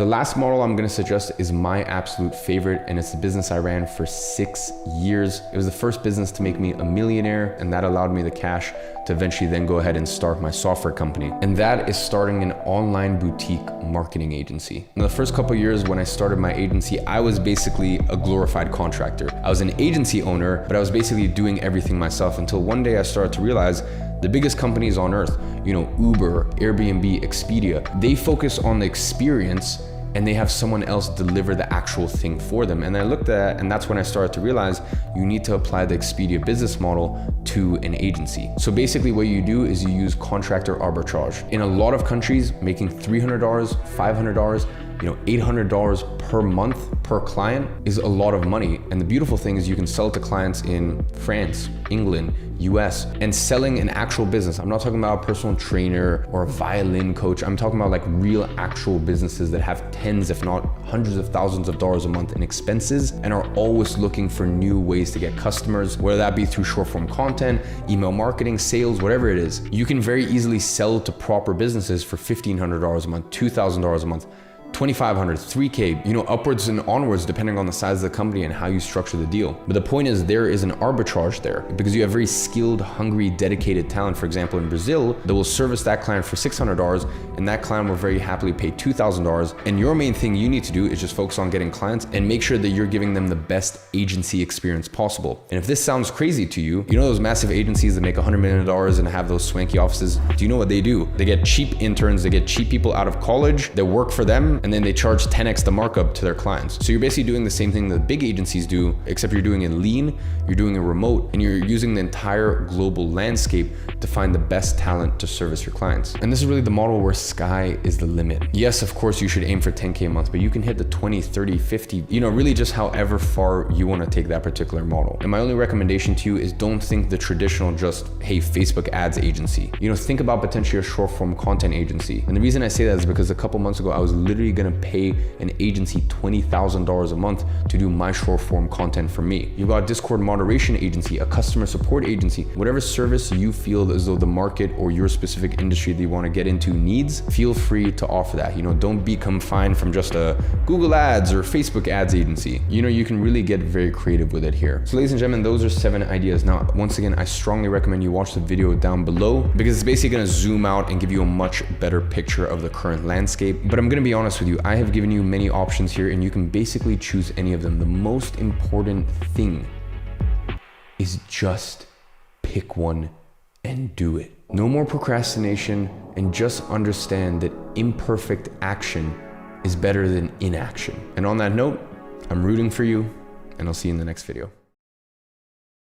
The last model I'm gonna suggest is my absolute favorite, and it's the business I ran for 6 years. It was the first business to make me a millionaire, and that allowed me the cash to eventually then go ahead and start my software company. And that is starting an online boutique marketing agency. In the first couple of years when I started my agency, I was basically a glorified contractor. I was an agency owner, but I was basically doing everything myself until one day I started to realize the biggest companies on earth, Uber, Airbnb, Expedia, they focus on the experience and they have someone else deliver the actual thing for them. And I looked at, and that's when I started to realize you need to apply the Expedia business model to an agency. So basically what you do is you use contractor arbitrage. In a lot of countries, making $300, $500, $800 per month per client is a lot of money. And the beautiful thing is you can sell to clients in France, England, US, and selling an actual business. I'm not talking about a personal trainer or a violin coach. I'm talking about like real actual businesses that have tens, if not hundreds of thousands of dollars a month in expenses and are always looking for new ways to get customers, whether that be through short form content, email marketing, sales, whatever it is. You can very easily sell to proper businesses for $1,500 a month, $2,000 a month, $2,500, $3K, upwards and onwards depending on the size of the company and how you structure the deal. But the point is there is an arbitrage there because you have very skilled, hungry, dedicated talent, for example, in Brazil, that will service that client for $600 and that client will very happily pay $2,000. And your main thing you need to do is just focus on getting clients and make sure that you're giving them the best agency experience possible. And if this sounds crazy to you, those massive agencies that make $100 million and have those swanky offices, do you know what they do? They get cheap interns, they get cheap people out of college that work for them, and then they charge 10x the markup to their clients. So you're basically doing the same thing that big agencies do, except you're doing it lean, you're doing it remote, and you're using the entire global landscape to find the best talent to service your clients. And this is really the model where sky is the limit. Yes, of course, you should aim for 10K a month, but you can hit the 20, 30, 50, really just however far you want to take that particular model. And my only recommendation to you is don't think the traditional just, hey, Facebook ads agency. Think about potentially a short form content agency. And the reason I say that is because a couple months ago, I was literally gonna pay an agency $20,000 a month to do my short form content for me. You've got a Discord moderation agency, a customer support agency, whatever service you feel as though the market or your specific industry that you want to get into needs, feel free to offer that. Don't be confined from just a Google ads or Facebook ads agency. You can really get very creative with it here. So ladies and gentlemen, those are 7 ideas. Now, once again, I strongly recommend you watch the video down below because it's basically going to zoom out and give you a much better picture of the current landscape. But I'm going to be honest with you, I have given you many options here and you can basically choose any of them. The most important thing is just pick one and do it. No more procrastination, and just understand that imperfect action is better than inaction. And on that note, I'm rooting for you, and I'll see you in the next video.